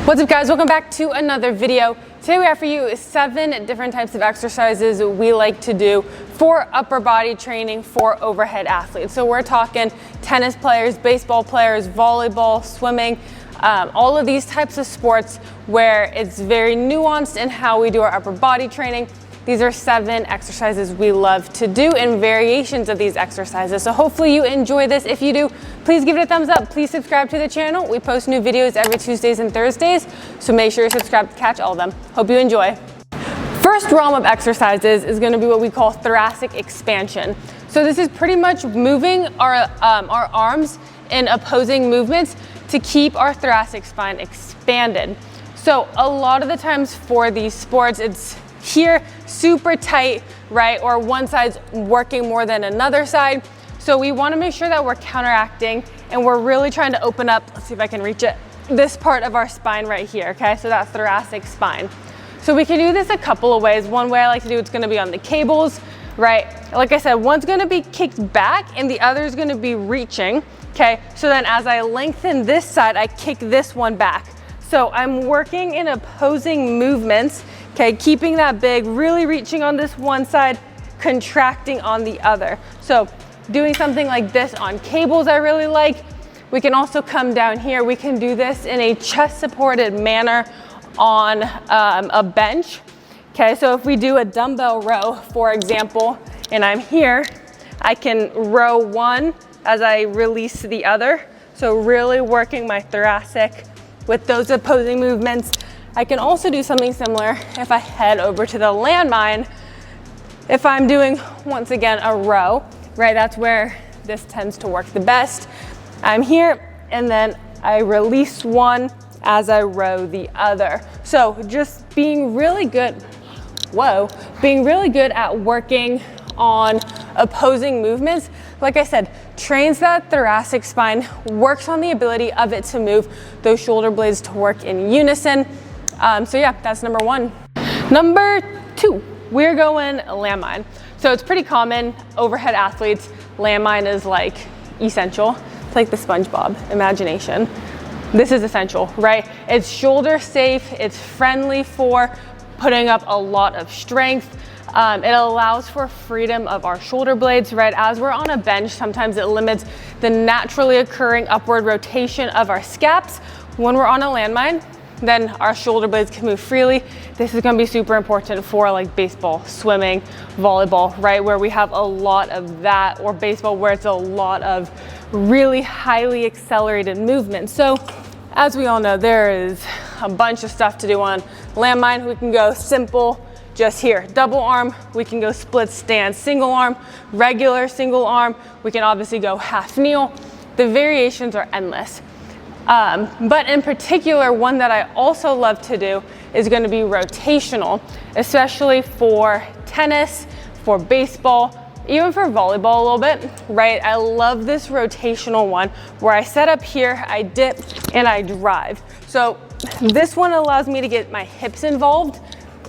What's up, guys? Welcome back to another video. Today we have for you 7 different types of exercises we like to do for upper body training for overhead athletes. So we're talking tennis players, baseball players, volleyball, swimming, all of these types of sports where it's very nuanced in how we do our upper body training. These are 7 exercises we love to do and variations of these exercises. So hopefully you enjoy this. If you do, please give it a thumbs up. Please subscribe to the channel. We post new videos every Tuesdays and Thursdays, so make sure you're subscribed to catch all of them. Hope you enjoy. First realm of exercises is going to be what we call thoracic expansion. So this is pretty much moving our arms in opposing movements to keep our thoracic spine expanded. So a lot of the times for these sports, it's here super tight, right? Or one side's working more than another side. So we want to make sure that we're counteracting and we're really trying to open up, let's see if I can reach it, this part of our spine right here, okay? So that thoracic spine. So we can do this a couple of ways. One way I like to do it's going to be on the cables, right? Like I said, one's going to be kicked back and the other is going to be reaching, okay? So then as I lengthen this side, I kick this one back. So I'm working in opposing movements, okay? Keeping that big, really reaching on this one side, contracting on the other. So doing something like this on cables I really like. We can also come down here. We can do this in a chest supported manner on a bench. Okay, so if we do a dumbbell row, for example, and I'm here, I can row one as I release the other. So really working my thoracic with those opposing movements. I can also do something similar if I head over to the landmine. If I'm doing, once again, a row, right? That's where this tends to work the best. I'm here and then I release one as I row the other. So just being really good, being really good at working on opposing movements. Like I said, trains that thoracic spine, works on the ability of it to move those shoulder blades to work in unison. So yeah, that's number 1. Number 2, we're going landmine. So it's pretty common, overhead athletes, landmine is like essential. It's like the SpongeBob imagination. This is essential, right? It's shoulder safe, it's friendly for putting up a lot of strength. It allows for freedom of our shoulder blades, right? As we're on a bench, sometimes it limits the naturally occurring upward rotation of our scaps. When we're on a landmine, then our shoulder blades can move freely. This is gonna be super important for like baseball, swimming, volleyball, right? Where we have a lot of that, or baseball where it's a lot of really highly accelerated movement. So as we all know, there is a bunch of stuff to do on landmine. We can go simple, just here, double arm. We can go split stance, single arm, regular single arm. We can obviously go half kneel. The variations are endless. But in particular, one that I also love to do is going to be rotational, especially for tennis, for baseball, even for volleyball a little bit, right? I love this rotational one where I set up here, I dip, and I drive. So this one allows me to get my hips involved,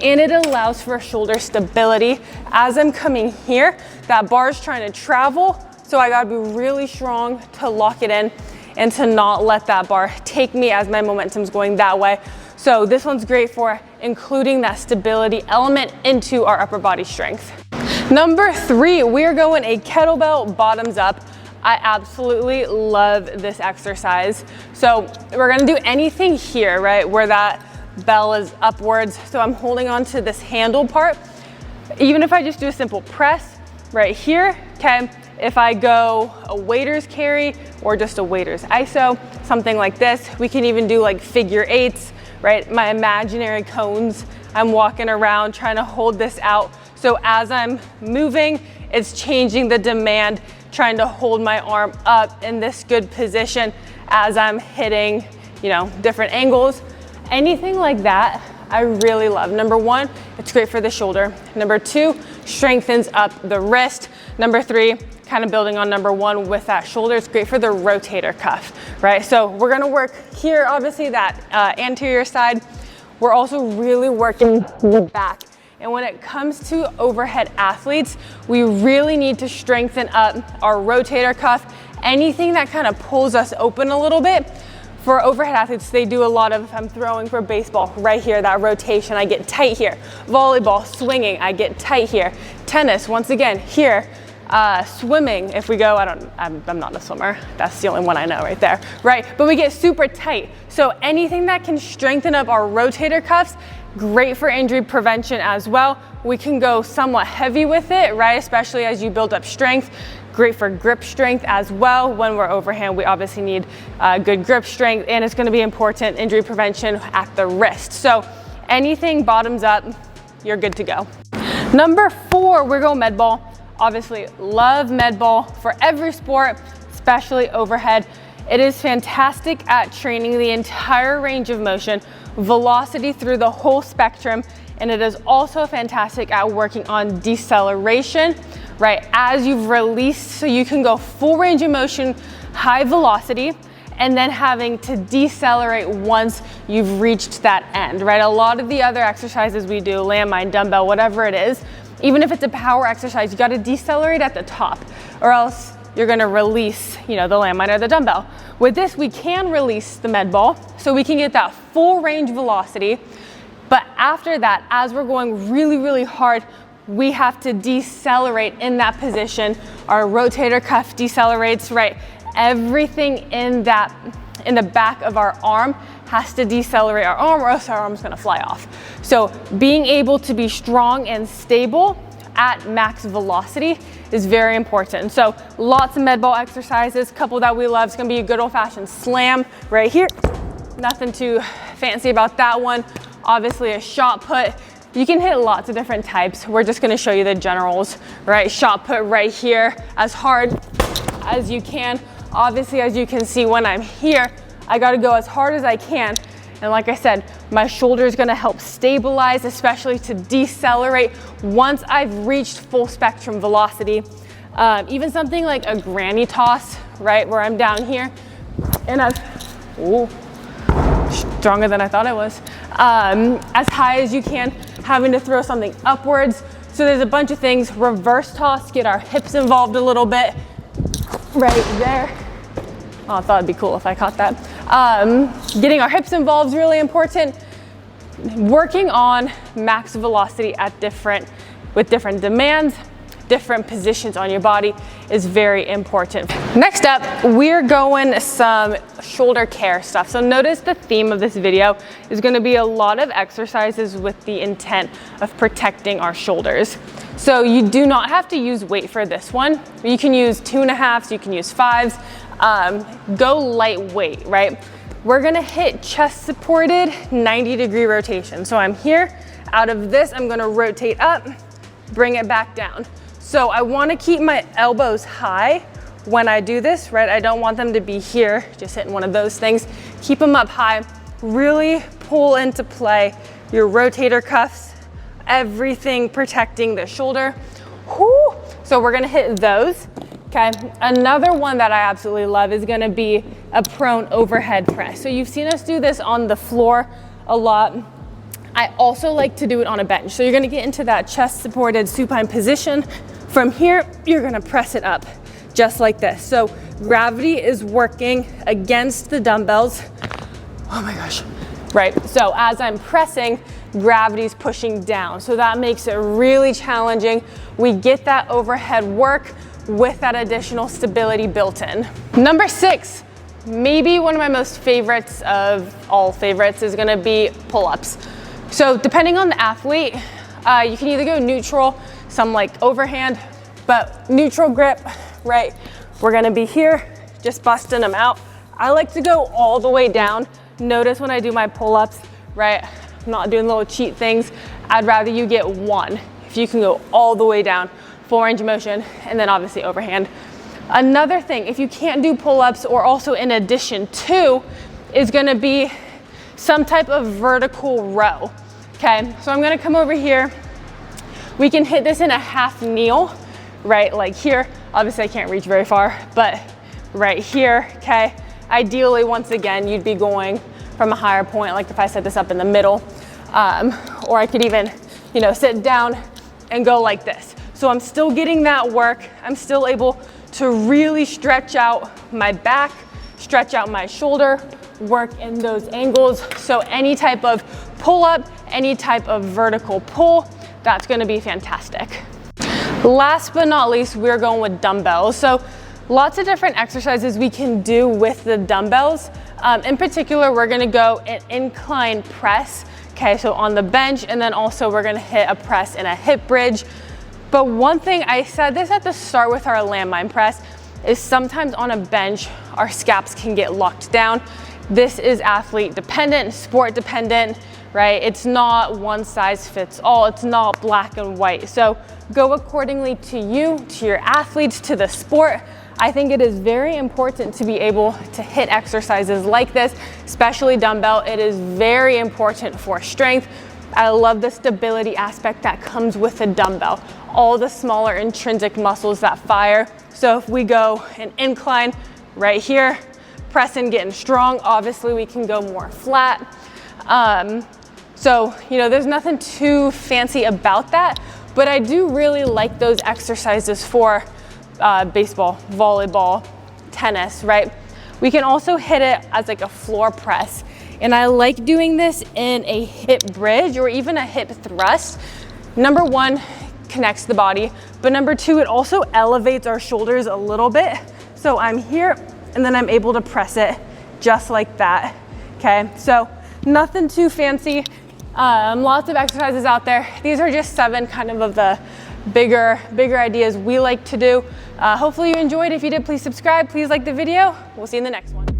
and it allows for shoulder stability. As I'm coming here, that bar is trying to travel, so I gotta be really strong to lock it in and to not let that bar take me as my momentum's going that way. So this one's great for including that stability element into our upper body strength. Number 3, we're going a kettlebell bottoms up. I absolutely love this exercise. So we're gonna do anything here, right, where that bell is upwards. So I'm holding on to this handle part. Even if I just do a simple press right here, okay? If I go a waiter's carry or just a waiter's iso, something like this, we can even do like figure 8s, right? My imaginary cones, I'm walking around trying to hold this out. So as I'm moving, it's changing the demand, trying to hold my arm up in this good position as I'm hitting, you know, different angles. Anything like that, I really love. Number 1, it's great for the shoulder. Number 2, strengthens up the wrist. Number 3, kind of building on number 1 with that shoulder, it's great for the rotator cuff, right? So we're gonna work here, obviously that anterior side. We're also really working the back. And when it comes to overhead athletes, we really need to strengthen up our rotator cuff, anything that kind of pulls us open a little bit for overhead athletes, they do a lot of, if I'm throwing for baseball, right here, that rotation, I get tight here. Volleyball, swinging, I get tight here. Tennis, once again, here. Swimming, if we go, I'm not a swimmer. That's the only one I know right there, right? But we get super tight. So anything that can strengthen up our rotator cuffs, great for injury prevention as well. We can go somewhat heavy with it, right? Especially as you build up strength. Great for grip strength as well. When we're overhand, we obviously need good grip strength, and it's gonna be important injury prevention at the wrist. So anything bottoms up, you're good to go. Number 4, we're going med ball. Obviously love med ball for every sport, especially overhead. It is fantastic at training the entire range of motion, velocity through the whole spectrum, and it is also fantastic at working on deceleration, right? As you've released, so you can go full range of motion, high velocity, and then having to decelerate once you've reached that end, right? A lot of the other exercises we do, landmine, dumbbell, whatever it is, even if it's a power exercise, you gotta decelerate at the top, or else you're gonna release, the landmine or the dumbbell. With this, we can release the med ball, so we can get that full range velocity. But after that, as we're going really, really hard, we have to decelerate in that position. Our rotator cuff decelerates, right? Everything in the back of our arm has to decelerate our arm, or else our arm's gonna fly off. So being able to be strong and stable at max velocity is very important. So lots of med ball exercises. Couple that we love is gonna be a good old fashioned slam right here. Nothing too fancy about that one. Obviously a shot put. You can hit lots of different types. We're just gonna show you the generals, right? Shot put right here as hard as you can. Obviously, as you can see, when I'm here, I gotta go as hard as I can. And like I said, my shoulder is gonna help stabilize, especially to decelerate once I've reached full spectrum velocity. Even something like a granny toss, right? Where I'm down here and stronger than I thought I was. As high as you can, having to throw something upwards. So there's a bunch of things. Reverse toss, get our hips involved a little bit, right there. Oh, I thought it'd be cool if I caught that. Getting our hips involved is really important. Working on max velocity with different demands, different positions on your body is very important. Next up, we're going some shoulder care stuff. So notice the theme of this video is gonna be a lot of exercises with the intent of protecting our shoulders. So you do not have to use weight for this one. You can use 2.5s, you can use 5s. Go lightweight, right? We're gonna hit chest supported 90-degree rotation. So I'm here, out of this, I'm gonna rotate up, bring it back down. So I wanna keep my elbows high when I do this, right? I don't want them to be here, just hitting one of those things. Keep them up high, really pull into play your rotator cuffs, everything protecting the shoulder. Whew. So we're gonna hit those. Okay, another one that I absolutely love is gonna be a prone overhead press. So you've seen us do this on the floor a lot. I also like to do it on a bench. So you're gonna get into that chest supported supine position. From here, you're gonna press it up just like this. So gravity is working against the dumbbells. Oh my gosh, right? So as I'm pressing, gravity's pushing down. So that makes it really challenging. We get that overhead work with that additional stability built in. Number 6, maybe one of my most favorites of all favorites is gonna be pull-ups. So depending on the athlete, you can either go neutral, some like overhand, but neutral grip, right? We're gonna be here, just busting them out. I like to go all the way down. Notice when I do my pull-ups, right? I'm not doing little cheat things. I'd rather you get one. If you can go all the way down, full range of motion, and then obviously overhand. Another thing, if you can't do pull-ups, or also in addition to, is gonna be some type of vertical row, okay? So I'm gonna come over here. We can hit this in a half kneel, right? Like here, obviously I can't reach very far, but right here, okay? Ideally, once again, you'd be going from a higher point, like if I set this up in the middle, or I could even, sit down and go like this. So I'm still getting that work. I'm still able to really stretch out my back, stretch out my shoulder, work in those angles. So any type of pull up, any type of vertical pull, that's gonna be fantastic. Last but not least, we're going with dumbbells. So lots of different exercises we can do with the dumbbells. In particular, we're gonna go an incline press, okay, so on the bench, and then also we're gonna hit a press and a hip bridge. But one thing, I said this at the start with our landmine press, is sometimes on a bench, our scaps can get locked down. This is athlete dependent, sport dependent, right? It's not one size fits all, it's not black and white. So go accordingly to you, to your athletes, to the sport. I think it is very important to be able to hit exercises like this, especially dumbbell. It is very important for strength. I love the stability aspect that comes with a dumbbell. All the smaller intrinsic muscles that fire. So if we go an incline right here, pressing, getting strong, obviously we can go more flat. So, you know, there's nothing too fancy about that, but I do really like those exercises for baseball, volleyball, tennis, right? We can also hit it as like a floor press. And I like doing this in a hip bridge or even a hip thrust. Number one, connects the body, but number two, it also elevates our shoulders a little bit. So I'm here and then I'm able to press it just like that, okay? So nothing too fancy. Lots of exercises out there. These are just 7 kind of the bigger ideas we like to do. Hopefully you enjoyed. If you did, please subscribe. Please like the video. We'll see you in the next one.